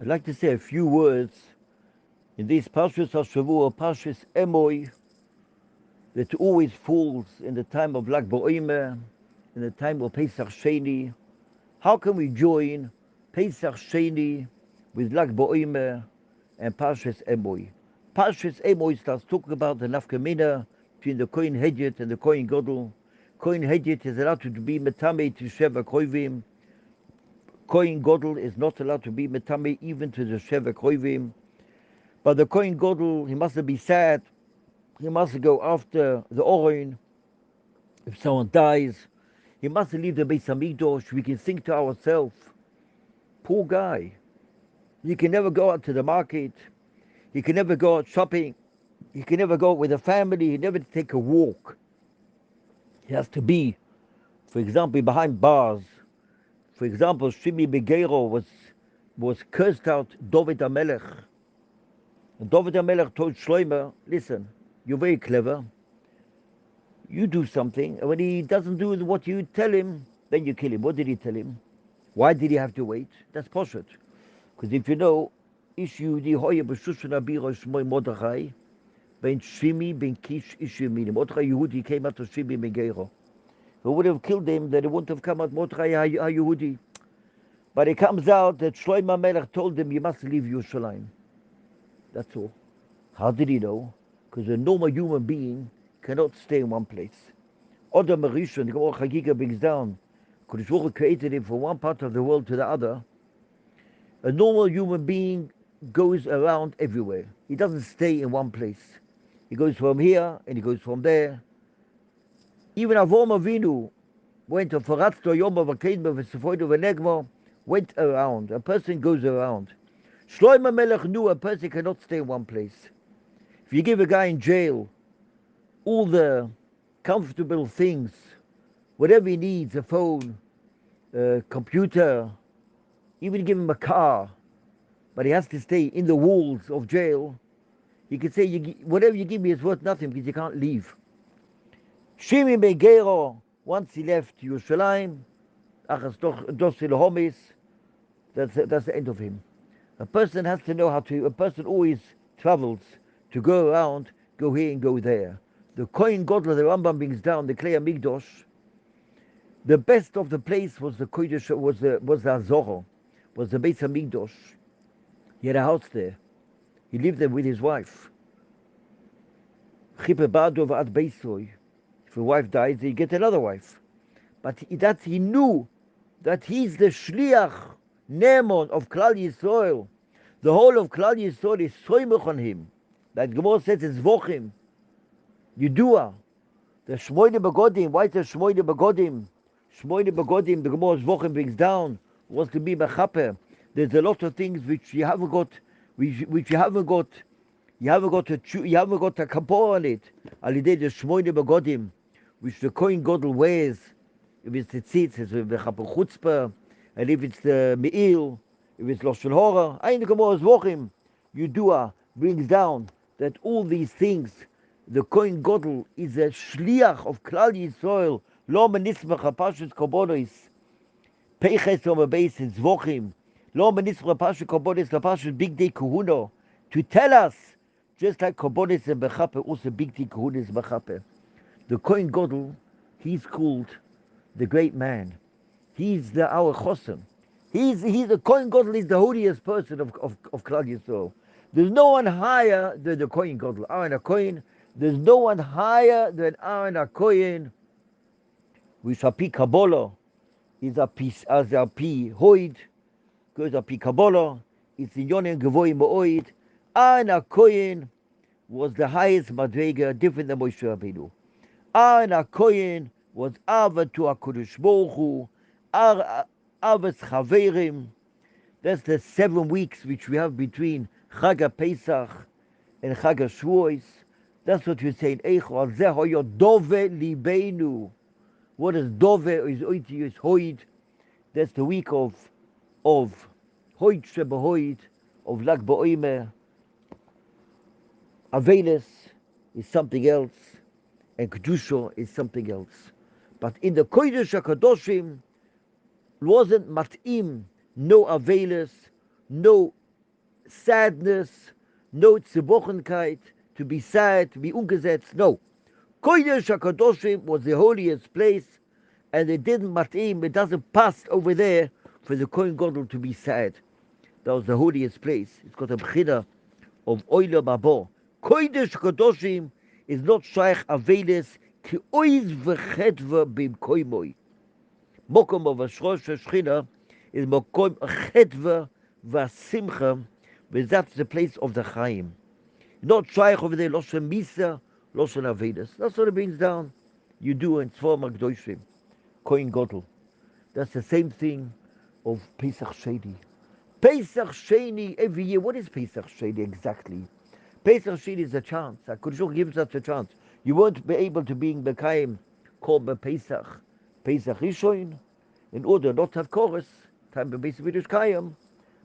I'd like to say a few words in this Parashat Shavua, Parashat EMOR, that always falls in the time of Lag BaOmer, in the time of Pessach Shainy. How can we join Pessach Shainy with Lag BaOmer and Parashat EMOR? Parashat EMOR starts talking about the nafkamina between the Kohen Hedget and the Kohen Gadol. Kohen Hedget is allowed to be metame to Sheva Koivim. Kohen Gadol is not allowed to be metame even to the Sheva Koivim. But the Kohen Gadol, he mustn't be sad. He must go after the Oren. If someone dies, he must leave the Beis Hamikdash. We can think to ourselves, poor guy. He can never go out to the market. He can never go out shopping. He can never go out with a family. He never take a walk. He has to be, for example, behind bars. For example, Shimi Begero was cursed out David HaMelech. And David HaMelech told Shlomo, listen, you're very clever. You do something, and when he doesn't do what you tell him, then you kill him. What did he tell him? Why did he have to wait? That's Poshet. Because if you know, Ish Yehudi Hoya B'Shushan Abiro Shmoy Mordechai, Ben Shimi Ben Kish Ish Yemini. Mordechai Yehudi came out of Shimi Ben Gero. If it would have killed him, then it wouldn't have come out Mordechai HaYehudi. But it comes out that Shlomo Melech told him, you must leave Yerushalayim. That's all. How did he know? Because a normal human being cannot stay in one place. Adam Rishon, the Gemara Chagiga brings down, Kodesh Baruch Hu created him from one part of the world to the other. A normal human being goes around everywhere. He doesn't stay in one place. He goes from here and he goes from there. Even Avraham Avinu went to Faratzto Yom V'Kein V'Sefoido V'Negmo, went around. A person goes around. Shlomo Melech knew a person cannot stay in one place. If you give a guy in jail all the comfortable things, whatever he needs, a phone, a computer, even give him a car, but he has to stay in the walls of jail, you can say, whatever you give me is worth nothing because you can't leave. Shimi Ben Gero, once he left Yerushalayim, Achas Dosil Homis, that's the end of him. A person has to know how to, a person always travels to go around, go here and go there. The Kohen Gadol, the Rambam brings down, the Klei Hamikdash, the best of the place was the Kodesh, was the Azorah, was the Beis Hamikdash. He had a house there. He lived there with his wife. Chipe Bado v'ad Beisoy. If a wife dies, he get another wife. But he knew that he's the Shliach Nemon of Klal Yisrael. The whole of Klal Yisrael is soimach on him. That Gemara says it's Vochim. Yudua. The Shmoyne Begodim. Why is the Shmoyne Begodim? Shmoyne Begodim, the Gemara's Vochim brings down, was to be Mechaper. There's a lot of things which you haven't got, which you haven't got a kapor on it. Alidei the Shmoyne Begodim, which the Kohen Gadol wears. If it's the tzitz, it's the Chaper Chutzpah, and if it's the Me'il, if it's Lashon Hora, Ein the Gemara's Vochim, Yudua brings down that all these things, the Kohen Gadol is a shliach of Klal Yisrael, lo menismach ha'pashut korbanos, peiches o mebeis in zvochim, lo menismach ha'pashut korbanos, ha'pashut big day kahuna, to tell us, just like korbanos and bechaper, also big day kahuna is bechaper. The Kohen Gadol, he's called the great man. He's our chosen. He's the Kohen Gadol is the holiest person of Klal Yisrael. There's no one higher than the Kohen Gadol. Aaron HaKohen. There's no one higher than Aaron HaKohen. With a pi Kabbalah, is a pi Hoid, goes a pi Kabbalah. It's in Yonim Gevoim Mo'oid. Aaron HaKohen was the highest Madrega, different than Moshe Rabbeinu. Aaron HaKohen was Ava to HaKadosh Baruch Hu, Avas Chaverim. That's the 7 weeks which we have between Chag Pesach and Chag Shavuos. That's what we say in Eicho. Al zeh hoyo dove libeinu. What is dove? Is oiti is hoid. That's the week of hoid shebehoid, of Lag BaOmer. Avelis is something else, and Kedusha is something else. But in the Kodesh HaKadoshim, wasn't mat'im, no Avelis, no sadness, no Zerbrochenkeit, to be sad, to be ungesetzt. No. Kodesh HaKadoshim was the holiest place, and it didn't matim, it doesn't pass over there for the Kohen Gadol to be sad. That was the holiest place. It's got a bchina of Oila Babo. Kodesh HaKadoshim is not shaykh aveles ki oiz v'chetva bim koimoi. Mokom of Ashrosh Shechina is mokom chetva v'simcha, but that's the place of the Chaim. Not shaykh over there, Loshen Misa, Loshen Avedas. That's what it brings down. You do in Tzvor Magdoshim, Kohen Gadol. That's the same thing of Pesach Shainy. Pesach Shainy every year. What is Pesach Shainy exactly? Pesach Shainy is a chance. HaKadosh gives us a chance. You won't be able to be in Bekaim called Pesach. Pesach Rishon, in order not to have chorus, time of Pesach Vidush Kayim,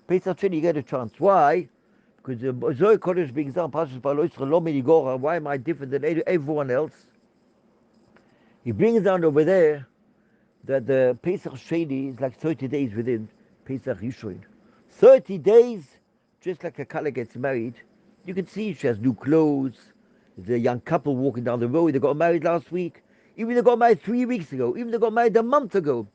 Pesach Shainy you get a chance. Why? Because the Zohar Kodesh brings down Parashat Baloisra Lo Minigora. Why am I different than everyone else? He brings down over there that the Pesach Shainy is like 30 days within Pesach Rishon. 30 days, just like a Kala gets married. You can see she has new clothes. There's a young couple walking down the road. They got married last week. Even they got married 3 weeks ago. Even they got married a month ago.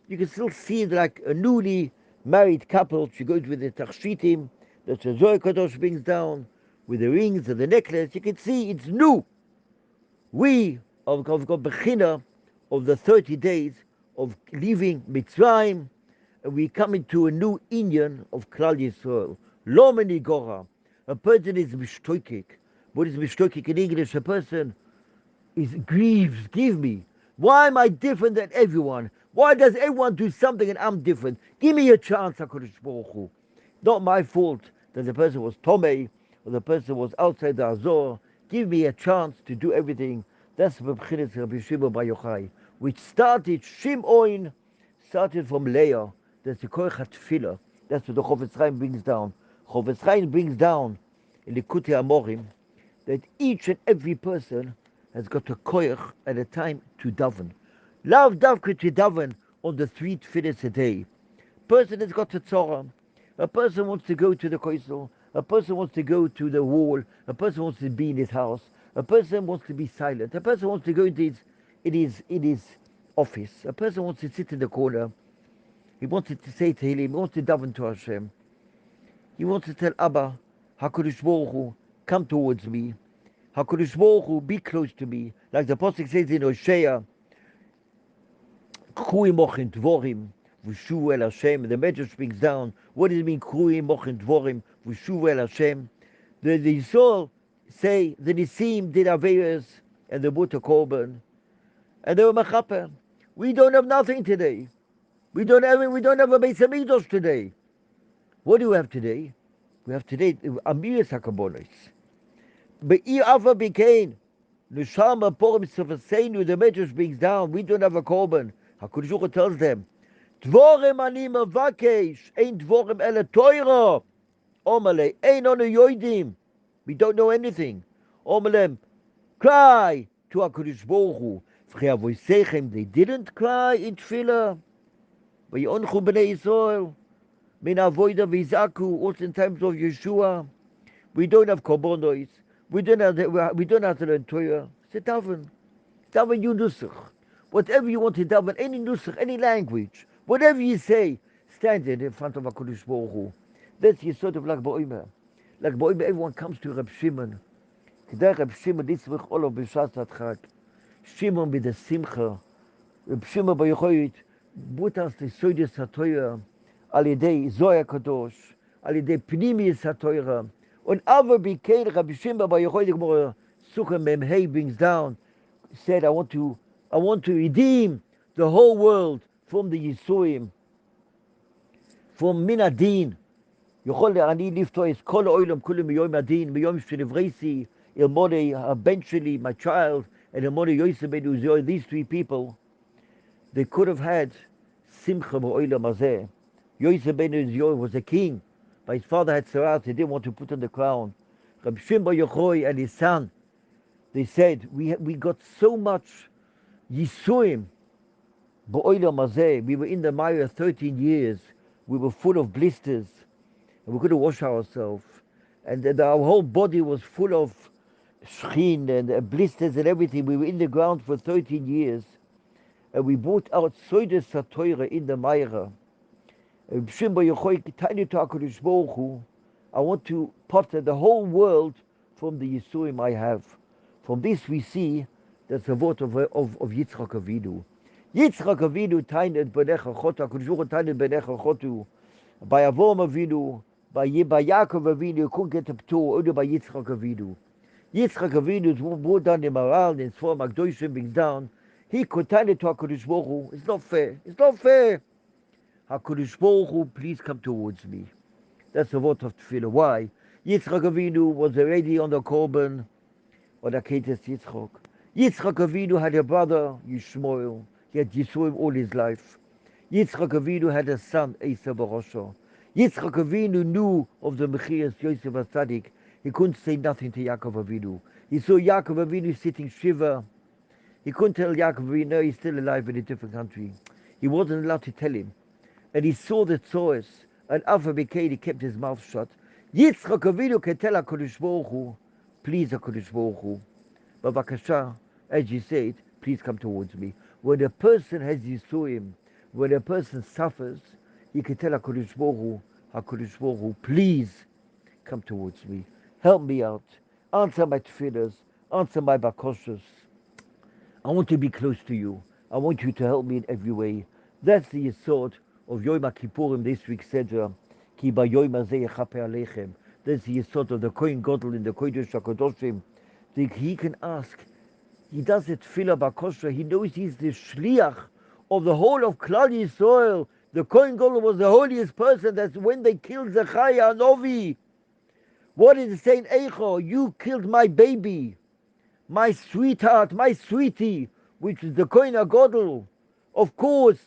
You can still see it like a newly married couple. She goes with the tachshitim that the Zohar Kadosh brings down, with the rings and the necklace. You can see it's new. We have got bechina of the 30 days of leaving Mitzrayim, and we come into a new Inyan of Klal Yisrael. Lo menigora. A person is mishtoikik. What is mishtoikik in English? A person is grieves. Give me. Why am I different than everyone? Why does everyone do something and I'm different? Give me a chance, HaKadosh Baruch Hu. Not my fault that the person was Tomei or the person was outside the Azor. Give me a chance to do everything. That's the B'chinas Rabbi Shimon Bar Yochai, which started Shimon, started from Leah. That's the Koich HaTfilah. That's what the Chofetz Chaim brings down. Chofetz Chaim brings down in the Likutei Amorim that each and every person has got a koich at a time to daven. Lav davka to daven on the 3 tefillas a day. Person has got a tzorah. A person wants to go to the koisel. A person wants to go to the wall. A person wants to be in his house. A person wants to be silent. A person wants to go into his office. A person wants to sit in the corner. He wanted to say Tehillim. He wants to daven to Hashem. He wants to tell Abba, HaKadosh Baruch Hu, come towards me. HaKadosh Baruch Hu, be close to me. Like the Pasuk says in Hosea, K'ru imochin dvorim, v'shuvu el Hashem. The Medrash brings down, what does it mean, K'ru imochin dvorim, v'shuvu el Hashem? The Yisrael say, the Nisim did Averas, and the Buta Korban, and they were Machaper. We don't have nothing today. We don't have a Beis HaMikdash today. What do we have today? We have today Amiras HaKabonis. But Ava became Nushama Porim Sefasenu, the Medrash brings down, we don't have a Korban. HaKadosh Baruch Hu tells them, Dvorem ani mavakesh, ein dvorem ele Torah. Omer ein onu yoidim. We don't know anything. Omer cry to HaKadosh Baruch Hu. They didn't cry in Tefillah. V'yonchu b'nei Yisrael. Min avoida v'yizaku, also in times of Yeshua. We don't have korbanos. We don't have to learn Torah. It's a daven. Daven you nusach. Whatever you want to daven, any nusach, any language, whatever you say, stand there in front of HaKadosh Baruch Hu. That's the sort of Lag BaOmer. Lag BaOmer, everyone comes to Reb Shimon. Kedai Reb Shimon, this week all of B'Shas HaChag. Shimon with the Simcha. Reb Shimon Bar Yochai, Butas the Soides HaTorah, Al Yedei Zohar Kadosh, Al Yedei Pnimis HaTorah. Und aber became Rabbi Shimon Bar Yochai, the Gemara Sukkah Memhei brings down, said, I want to redeem the whole world from the Yisuim, from Min Adin. Yochol ani lifto es kol oilam kulim miyom adin, miyom shenivresi, ilmode eventually my child, and ilmode Yosef ben Uziel, these 3 people, they could have had simcha ba'olam hazeh. Yosef ben Uziel was a king, but his father had sarat, he didn't want to put on the crown. Rabbi Shimon Bar Yochai and his son, they said, we got so much Yisuim ba'olam hazeh. We were in the mire 13 years. We were full of blisters. and we couldn't wash ourselves. And then our whole body was full of skin and blisters and everything. We were in the ground for 13 years. And we brought out Soides Torah in the Meira. I want to potter the whole world from the Yisurim I have. From this we see that's a word of Yitzchak Avinu. Yitzchak Avinu tained Benecha Chotu, HaKadosh Baruch Hu tained Benecha Chotu. By Avraham Avinu, by Yaakov Avinu, you couldn't get a ptur, only by Yitzchak Avinu. Yitzchak Avinu brought down the Maral, and Sfor Magdoshim being down. He could tell it to HaKadosh Baruch Hu. It's not fair. It's not fair. HaKadosh Baruch Hu, please come towards me. That's the word of tefillah. Why? Yitzchak Avinu was already on the korban, or the Ketes Yitzchak. Yitzchak Avinu had a brother, Yishmael. He had Yisroel all his life. Yitzchak Avinu had a son, Esav Barosha. Yitzchak Avinu knew of the Mechias Yosef HaTzadik. He couldn't say nothing to Yaakov Avinu. He saw Yaakov Avinu sitting shiva. He couldn't tell Yaakov Avinu, no, he's still alive in a different country. He wasn't allowed to tell him. And he saw the tzoros, and Alpha Bekei, he kept his mouth shut. Yitzchak Avinu can tell HaKadosh Baruch Hu, please HaKadosh Baruch Hu, but Bakasha, as you said, please come towards me. When a person has Yisurim, when a person suffers, he can tell HaKadosh Baruch Hu, HaKadosh Baruch Hu, please come towards me. Help me out. Answer my tefillahs. Answer my bakoshas. I want to be close to you. I want you to help me in every way. That's the yesod of Yom Kippurim this week Seder. Ki ba Yom hazeh yechaper aleichem. That's the yesod of the Kohen Gadol in the Kodesh HaKadoshim. He can ask. He does it tefillah bakosha. He knows he's the shliach of the whole of Klal Yisrael. The Kohen Gadol was the holiest person. That's when they killed Zechariah Novi. What is it saying? Eicho, you killed my baby, my sweetheart, my sweetie, which is the Kohen HaGadol. Of course,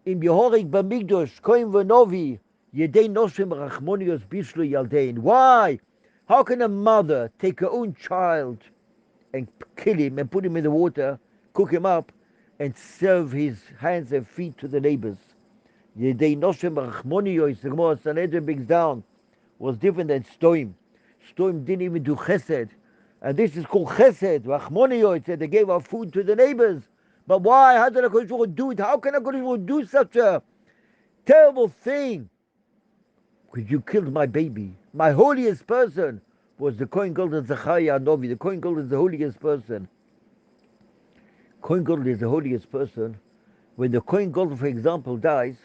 in Yehorik Bamigdosh, Kohen Venovi, Yedei Noshem Rachmonios Bishlu Yaldein. Why? How can a mother take her own child and kill him and put him in the water, cook him up, and serve his hands and feet to the neighbors? Yedei Noshem Rachmonios, the Gemara Sanhedrin brings down, was different than Stoim. Stoim didn't even do chesed. And this is called chesed, Rachmonios, that they gave our food to the neighbors. But why? How did HaKadosh Baruch Hu do it? How can HaKadosh Baruch Hu do such a terrible thing? Because you killed my baby. My holiest person was the Kohen Gadol Zechariah Novi. The Kohen Gadol is the holiest person. Kohen Gadol is the holiest person. When the Kohen Gadol, for example, dies,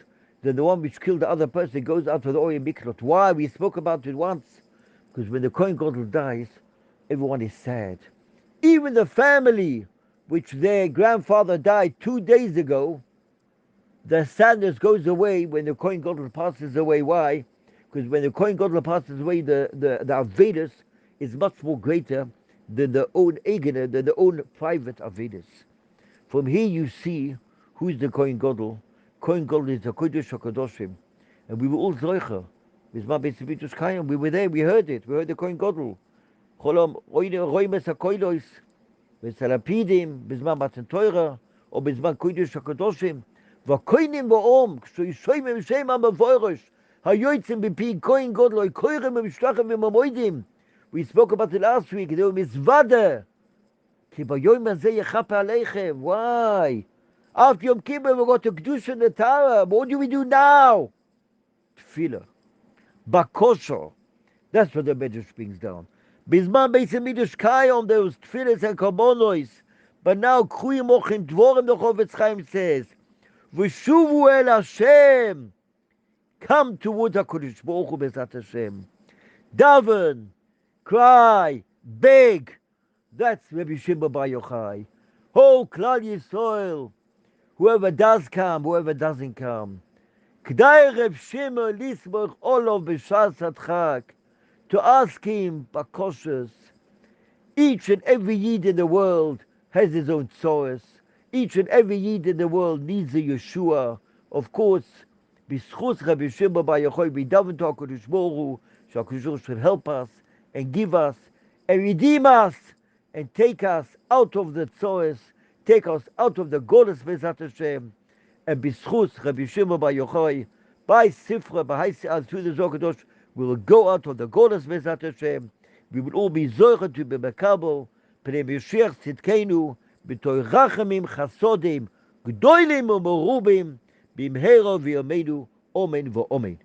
then the one which killed the other person goes out to the Oyer Miklot. Why? We spoke about it once. Because when the Kohen Gadol dies, everyone is sad. Even the family, which their grandfather died 2 days ago, the sadness goes away when the Kohen Gadol passes away. Why? Because when the Kohen Gadol passes away, the Avedus is much more greater than the own Egener, than the own private Avedus. From here you see who's the Kohen Gadol. Kohen Gadol is the Kodesh HaKadoshim. And we were all Zoicher. We were there, we heard it. We heard the Kohen Gadol. Cholam, Roimes HaKoilos, Besalapidim, Bizman Matan Torah, or Bizman Kodesh HaKadoshim. Vakoinim Ba'om, Kshoishoimim Shem HaMavoirish, Hayoitzim B'pi Kohen Gadol, Koirem V'Mishlachem V'Mamoidim. We spoke about it last week. They were Mizvada. Ki B'Yom Hazeh Yechaper Aleichem. Why? After Yom Kippur, we got to Kedusha and the Torah. What do we do now? Tefillah. Bakosho. That's what the Medrash brings down. Bizman Beis HaMikdash Kayom, there was tefillahs and korbanos. But now, Kruyim Ochim Dvorim, the Chofetz Chaim says, V'shuvu el Hashem. Come towards HaKadosh Baruch Hu B'ezrat Hashem. Daven, cry, beg. That's Rabbi Shimon Bar Yochai. Oh, Klal Yisrael. Whoever does come, whoever doesn't come. K'day Reb Shimon lismoch olov b'shas hadchak. To ask him bakoshas. Each and every Yid in the world has his own tzoros. Each and every Yid in the world needs a Yeshua. Of course, b'schus Rabbi Shimon Bar Yochai, we daven to HaKadosh Baruch Hu, so HaKadosh Baruch Hu should help us and give us and redeem us and take us out of the tzoros, take us out of the Golos B'ezrat Hashem, and b'schus Rabbi Shimon Bar Yochai, by Sifra, by through the Zohar Kadosh, We will go out of the Golas Bezat Hashem. We will all be Zoichet to be Mekabel. Pnei Mashiach Tzidkenu. B'toy Rachamim Chasodim. Gdoilim u'merubim. Bimhero v'yameinu. Omen v'omen.